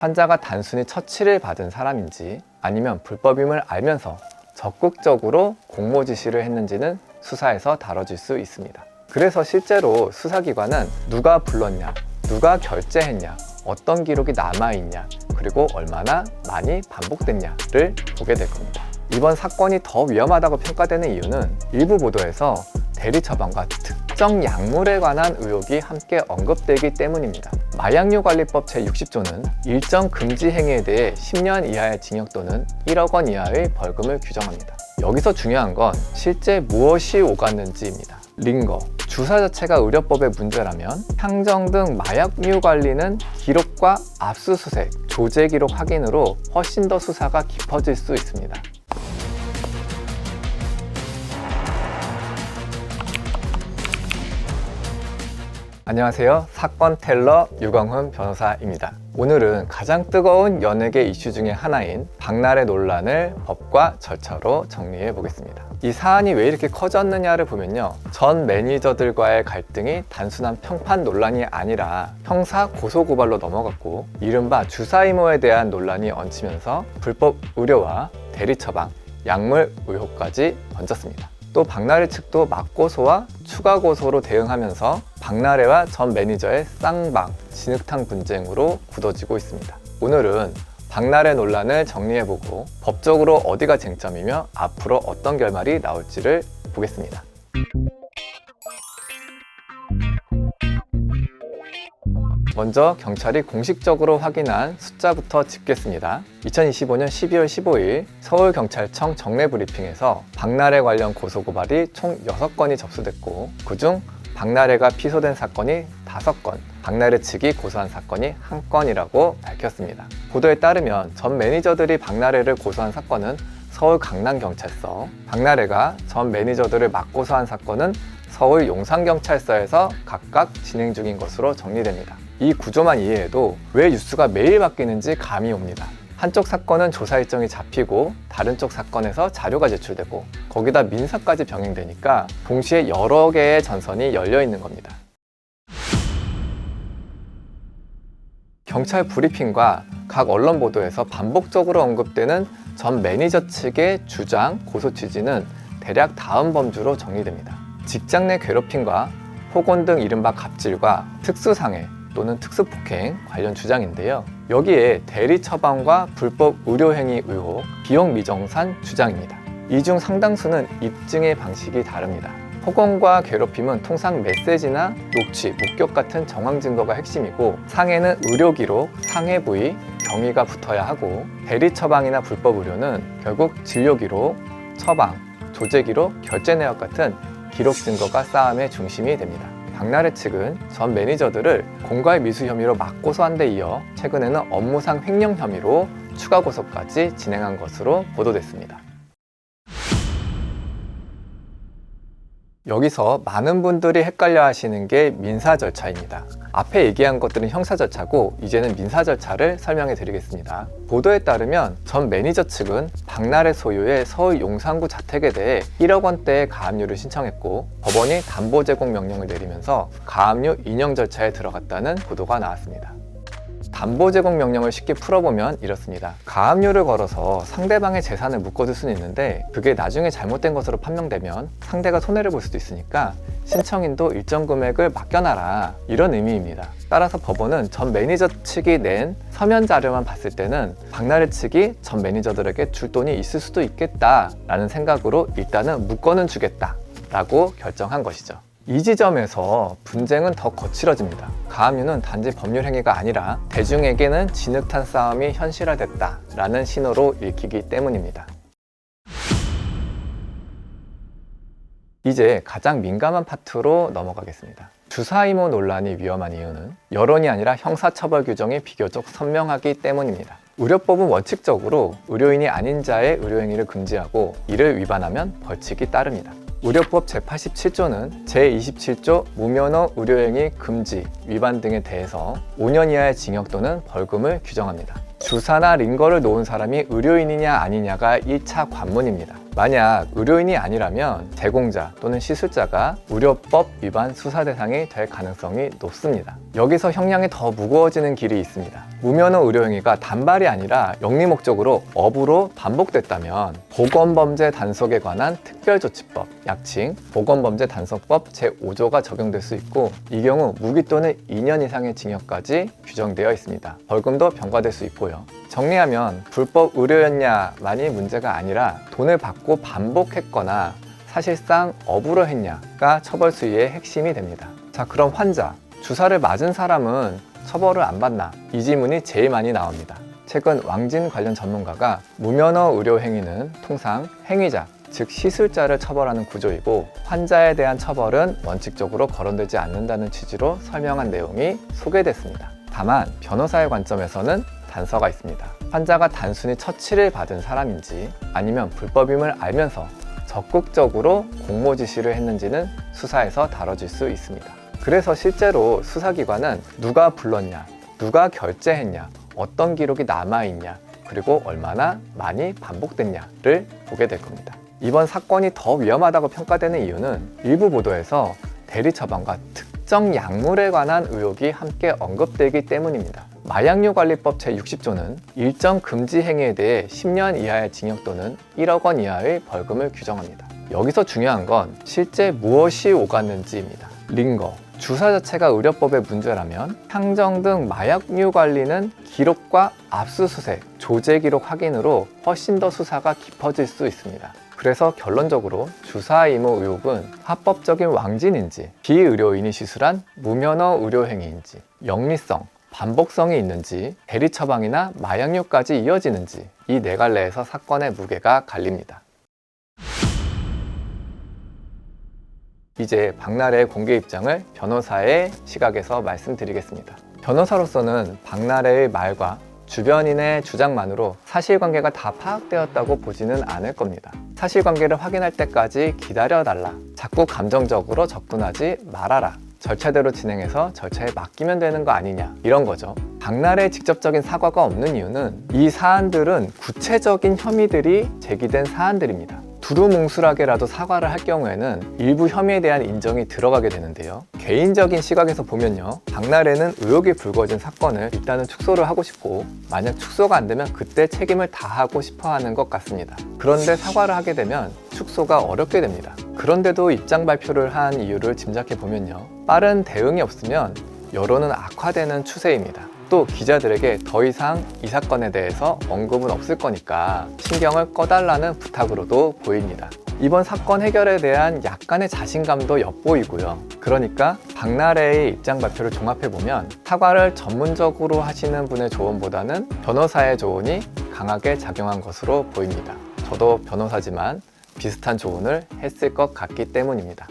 환자가 단순히 처치를 받은 사람인지 아니면 불법임을 알면서 적극적으로 공모 지시를 했는지는 수사에서 다뤄질 수 있습니다. 그래서 실제로 수사기관은 누가 불렀냐, 누가 결제했냐, 어떤 기록이 남아있냐, 그리고 얼마나 많이 반복됐냐를 보게 될 겁니다. 이번 사건이 더 위험하다고 평가되는 이유는 일부 보도에서 대리 처방과 특정 약물에 관한 의혹이 함께 언급되기 때문입니다. 마약류관리법 제60조는 일정 금지 행위에 대해 10년 이하의 징역 또는 1억 원 이하의 벌금을 규정합니다. 여기서 중요한 건 실제 무엇이 오갔는지입니다. 링거, 주사 자체가 의료법의 문제라면 향정 등 마약류 관리는 기록과 압수수색, 조제 기록 확인으로 훨씬 더 수사가 깊어질 수 있습니다. 안녕하세요. 사건 텔러 유광훈 변호사입니다. 오늘은 가장 뜨거운 연예계 이슈 중에 하나인 박나래 논란을 법과 절차로 정리해 보겠습니다. 이 사안이 왜 이렇게 커졌느냐를 보면요, 전 매니저들과의 갈등이 단순한 평판 논란이 아니라 형사 고소고발로 넘어갔고, 이른바 주사이모에 대한 논란이 얹히면서 불법 의료와 대리 처방, 약물 의혹까지 얹었습니다. 또 박나래 측도 맞고소와 추가 고소로 대응하면서 박나래와 전 매니저의 쌍방, 진흙탕 분쟁으로 굳어지고 있습니다. 오늘은 박나래 논란을 정리해보고 법적으로 어디가 쟁점이며 앞으로 어떤 결말이 나올지를 보겠습니다. 먼저 경찰이 공식적으로 확인한 숫자부터 짚겠습니다. 2025년 12월 15일 서울경찰청 정례브리핑에서 박나래 관련 고소고발이 총 6건이 접수됐고, 그중 박나래가 피소된 사건이 5건, 박나래 측이 고소한 사건이 1건이라고 밝혔습니다. 보도에 따르면 전 매니저들이 박나래를 고소한 사건은 서울 강남경찰서, 박나래가 전 매니저들을 맞고소한 사건은 서울 용산경찰서에서 각각 진행 중인 것으로 정리됩니다. 이 구조만 이해해도 왜 뉴스가 매일 바뀌는지 감이 옵니다. 한쪽 사건은 조사 일정이 잡히고 다른 쪽 사건에서 자료가 제출되고 거기다 민사까지 병행되니까 동시에 여러 개의 전선이 열려 있는 겁니다. 경찰 브리핑과 각 언론 보도에서 반복적으로 언급되는 전 매니저 측의 주장, 고소 취지는 대략 다음 범주로 정리됩니다. 직장 내 괴롭힘과 폭언 등 이른바 갑질과 특수상해 또는 특수폭행 관련 주장인데요. 여기에 대리 처방과 불법 의료행위 의혹, 비용 미정산 주장입니다. 이 중 상당수는 입증의 방식이 다릅니다. 폭언과 괴롭힘은 통상 메시지나 녹취, 목격 같은 정황 증거가 핵심이고, 상해는 의료 기록, 상해 부위, 경위가 붙어야 하고, 대리 처방이나 불법 의료는 결국 진료 기록, 처방, 조제 기록, 결제 내역 같은 기록 증거가 싸움의 중심이 됩니다. 박나래 측은 전 매니저들을 공갈 미수 혐의로 맞고소한 데 이어 최근에는 업무상 횡령 혐의로 추가 고소까지 진행한 것으로 보도됐습니다. 여기서 많은 분들이 헷갈려 하시는 게 민사 절차입니다. 앞에 얘기한 것들은 형사 절차고 이제는 민사 절차를 설명해 드리겠습니다. 보도에 따르면 전 매니저 측은 박나래 소유의 서울 용산구 자택에 대해 1억 원대의 가압류를 신청했고, 법원이 담보 제공 명령을 내리면서 가압류 인용 절차에 들어갔다는 보도가 나왔습니다. 담보 제공 명령을 쉽게 풀어보면 이렇습니다. 가압류를 걸어서 상대방의 재산을 묶어둘 수는 있는데 그게 나중에 잘못된 것으로 판명되면 상대가 손해를 볼 수도 있으니까 신청인도 일정 금액을 맡겨놔라, 이런 의미입니다. 따라서 법원은 전 매니저 측이 낸 서면 자료만 봤을 때는 박나래 측이 전 매니저들에게 줄 돈이 있을 수도 있겠다라는 생각으로 일단은 묶어는 주겠다 라고 결정한 것이죠. 이 지점에서 분쟁은 더 거칠어집니다. 가압류는 단지 법률 행위가 아니라 대중에게는 진흙탕 싸움이 현실화됐다라는 신호로 읽히기 때문입니다. 이제 가장 민감한 파트로 넘어가겠습니다. 주사이모 논란이 위험한 이유는 여론이 아니라 형사처벌 규정이 비교적 선명하기 때문입니다. 의료법은 원칙적으로 의료인이 아닌 자의 의료행위를 금지하고 이를 위반하면 벌칙이 따릅니다. 의료법 제87조는 제27조 무면허 의료행위 금지, 위반 등에 대해서 5년 이하의 징역 또는 벌금을 규정합니다. 주사나 링거를 놓은 사람이 의료인이냐 아니냐가 1차 관문입니다. 만약 의료인이 아니라면 제공자 또는 시술자가 의료법 위반 수사 대상이 될 가능성이 높습니다. 여기서 형량이 더 무거워지는 길이 있습니다. 무면허 의료행위가 단발이 아니라 영리 목적으로 업으로 반복됐다면 보건범죄 단속에 관한 특별조치법, 약칭 보건범죄 단속법 제5조가 적용될 수 있고, 이 경우 무기 또는 2년 이상의 징역까지 규정되어 있습니다. 벌금도 병과될 수 있고요. 정리하면 불법 의료였냐만이 문제가 아니라 돈을 받고 반복했거나 사실상 업으로 했냐가 처벌 수위의 핵심이 됩니다. 자, 그럼 환자, 주사를 맞은 사람은 처벌을 안 받나? 이 질문이 제일 많이 나옵니다. 최근 왕진 관련 전문가가 무면허 의료 행위는 통상 행위자, 즉 시술자를 처벌하는 구조이고 환자에 대한 처벌은 원칙적으로 거론되지 않는다는 취지로 설명한 내용이 소개됐습니다. 다만 변호사의 관점에서는 단서가 있습니다. 환자가 단순히 처치를 받은 사람인지 아니면 불법임을 알면서 적극적으로 공모 지시를 했는지는 수사에서 다뤄질 수 있습니다. 그래서 실제로 수사기관은 누가 불렀냐, 누가 결재했냐, 어떤 기록이 남아있냐, 그리고 얼마나 많이 반복됐냐를 보게 될 겁니다. 이번 사건이 더 위험하다고 평가되는 이유는 일부 보도에서 대리처방과 특정 약물에 관한 의혹이 함께 언급되기 때문입니다. 마약류관리법 제60조는 일정 금지 행위에 대해 10년 이하의 징역 또는 1억 원 이하의 벌금을 규정합니다. 여기서 중요한 건 실제 무엇이 오갔는지입니다. 링거, 주사 자체가 의료법의 문제라면 향정 등 마약류 관리는 기록과 압수수색, 조제 기록 확인으로 훨씬 더 수사가 깊어질 수 있습니다. 그래서 결론적으로 주사 의무 의혹은 합법적인 왕진인지, 비의료인이 시술한 무면허 의료 행위인지, 영리성, 반복성이 있는지, 대리처방이나 마약류까지 이어지는지, 이 네 갈래에서 사건의 무게가 갈립니다. 이제 박나래의 공개 입장을 변호사의 시각에서 말씀드리겠습니다. 변호사로서는 박나래의 말과 주변인의 주장만으로 사실관계가 다 파악되었다고 보지는 않을 겁니다. 사실관계를 확인할 때까지 기다려달라, 자꾸 감정적으로 접근하지 말아라, 절차대로 진행해서 절차에 맡기면 되는 거 아니냐, 이런 거죠. 박나래의 직접적인 사과가 없는 이유는 이 사안들은 구체적인 혐의들이 제기된 사안들입니다. 두루뭉술하게라도 사과를 할 경우에는 일부 혐의에 대한 인정이 들어가게 되는데요. 개인적인 시각에서 보면요, 박나래는 의혹이 불거진 사건을 일단은 축소를 하고 싶고, 만약 축소가 안 되면 그때 책임을 다하고 싶어 하는 것 같습니다. 그런데 사과를 하게 되면 축소가 어렵게 됩니다. 그런데도 입장 발표를 한 이유를 짐작해 보면요, 빠른 대응이 없으면 여론은 악화되는 추세입니다. 또 기자들에게 더 이상 이 사건에 대해서 언급은 없을 거니까 신경을 꺼달라는 부탁으로도 보입니다. 이번 사건 해결에 대한 약간의 자신감도 엿보이고요. 그러니까 박나래의 입장 발표를 종합해보면 사과를 전문적으로 하시는 분의 조언보다는 변호사의 조언이 강하게 작용한 것으로 보입니다. 저도 변호사지만 비슷한 조언을 했을 것 같기 때문입니다.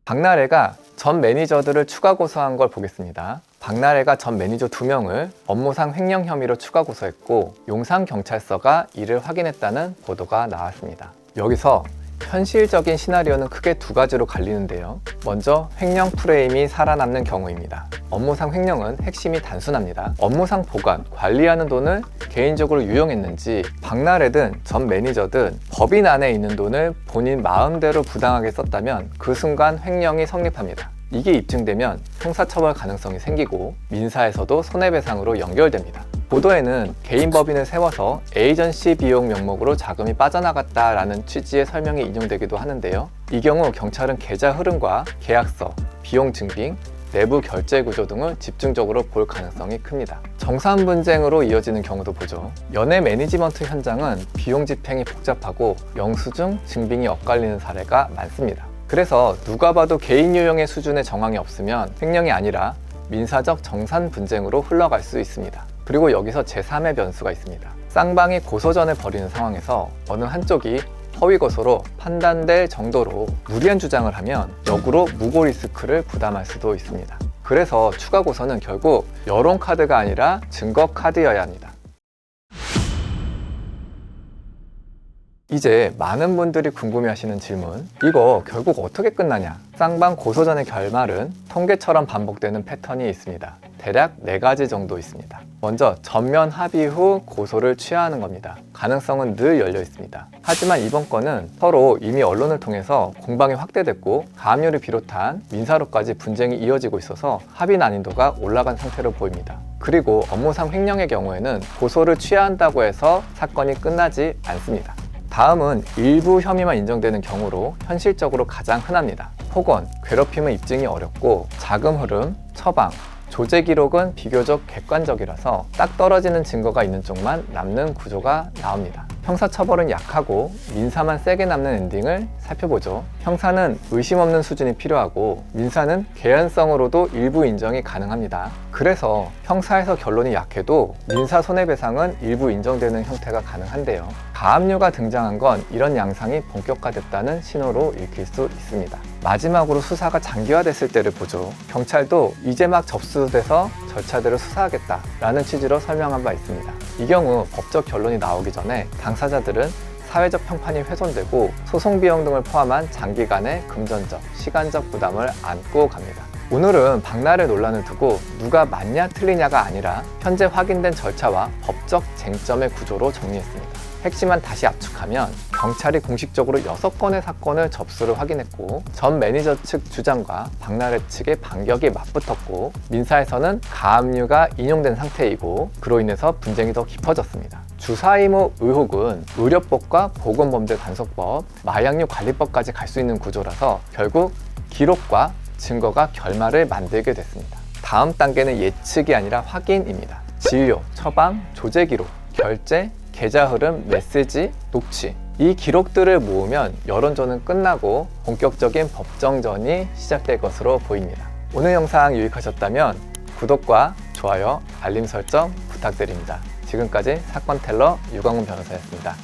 박나래가 전 매니저들을 추가 고소한 걸 보겠습니다. 박나래가 전 매니저 2명을 업무상 횡령 혐의로 추가 고소했고, 용산경찰서가 이를 확인했다는 보도가 나왔습니다. 여기서 현실적인 시나리오는 크게 두 가지로 갈리는데요. 먼저 횡령 프레임이 살아남는 경우입니다. 업무상 횡령은 핵심이 단순합니다. 업무상 보관, 관리하는 돈을 개인적으로 유용했는지, 박나래든 전 매니저든 법인 안에 있는 돈을 본인 마음대로 부당하게 썼다면 그 순간 횡령이 성립합니다. 이게 입증되면 형사처벌 가능성이 생기고 민사에서도 손해배상으로 연결됩니다. 보도에는 개인 법인을 세워서 에이전시 비용 명목으로 자금이 빠져나갔다라는 취지의 설명이 인용되기도 하는데요. 이 경우 경찰은 계좌 흐름과 계약서, 비용 증빙, 내부 결제 구조 등을 집중적으로 볼 가능성이 큽니다. 정산 분쟁으로 이어지는 경우도 보죠. 연예 매니지먼트 현장은 비용 집행이 복잡하고 영수증, 증빙이 엇갈리는 사례가 많습니다. 그래서 누가 봐도 개인 유용의 수준의 정황이 없으면 횡령이 아니라 민사적 정산 분쟁으로 흘러갈 수 있습니다. 그리고 여기서 제3의 변수가 있습니다. 쌍방이 고소전을 벌이는 상황에서 어느 한쪽이 허위 고소로 판단될 정도로 무리한 주장을 하면 역으로 무고 리스크를 부담할 수도 있습니다. 그래서 추가 고소는 결국 여론 카드가 아니라 증거 카드여야 합니다. 이제 많은 분들이 궁금해하시는 질문, 이거 결국 어떻게 끝나냐? 쌍방 고소전의 결말은 통계처럼 반복되는 패턴이 있습니다. 대략 4가지 정도 있습니다. 먼저 전면 합의 후 고소를 취하하는 겁니다. 가능성은 늘 열려 있습니다. 하지만 이번 건은 서로 이미 언론을 통해서 공방이 확대됐고 가압류를 비롯한 민사로까지 분쟁이 이어지고 있어서 합의 난이도가 올라간 상태로 보입니다. 그리고 업무상 횡령의 경우에는 고소를 취하한다고 해서 사건이 끝나지 않습니다. 다음은 일부 혐의만 인정되는 경우로 현실적으로 가장 흔합니다. 폭언, 괴롭힘은 입증이 어렵고 자금 흐름, 처방, 조제 기록은 비교적 객관적이라서 딱 떨어지는 증거가 있는 쪽만 남는 구조가 나옵니다. 형사처벌은 약하고 민사만 세게 남는 엔딩을 살펴보죠. 형사는 의심 없는 수준이 필요하고 민사는 개연성으로도 일부 인정이 가능합니다. 그래서 형사에서 결론이 약해도 민사 손해배상은 일부 인정되는 형태가 가능한데요. 가압류가 등장한 건 이런 양상이 본격화됐다는 신호로 읽힐 수 있습니다. 마지막으로 수사가 장기화됐을 때를 보죠. 경찰도 이제 막 접수돼서 절차대로 수사하겠다라는 취지로 설명한 바 있습니다. 이 경우 법적 결론이 나오기 전에 당사자들은 사회적 평판이 훼손되고 소송 비용 등을 포함한 장기간의 금전적, 시간적 부담을 안고 갑니다. 오늘은 박나래 논란을 두고 누가 맞냐 틀리냐가 아니라 현재 확인된 절차와 법적 쟁점의 구조로 정리했습니다. 핵심만 다시 압축하면 경찰이 공식적으로 6건의 사건을 접수를 확인했고 전 매니저 측 주장과 박나래 측의 반격이 맞붙었고 민사에서는 가압류가 인용된 상태이고 그로 인해서 분쟁이 더 깊어졌습니다. 주사의무 의혹은 의료법과 보건범죄단속법, 마약류 관리법까지 갈 수 있는 구조라서 결국 기록과 증거가 결말을 만들게 됐습니다. 다음 단계는 예측이 아니라 확인입니다. 진료, 처방, 조제 기록, 결제, 계좌 흐름, 메시지, 녹취, 이 기록들을 모으면 여론전은 끝나고 본격적인 법정전이 시작될 것으로 보입니다. 오늘 영상 유익하셨다면 구독과 좋아요, 알림 설정 부탁드립니다. 지금까지 사건텔러 유광훈 변호사였습니다.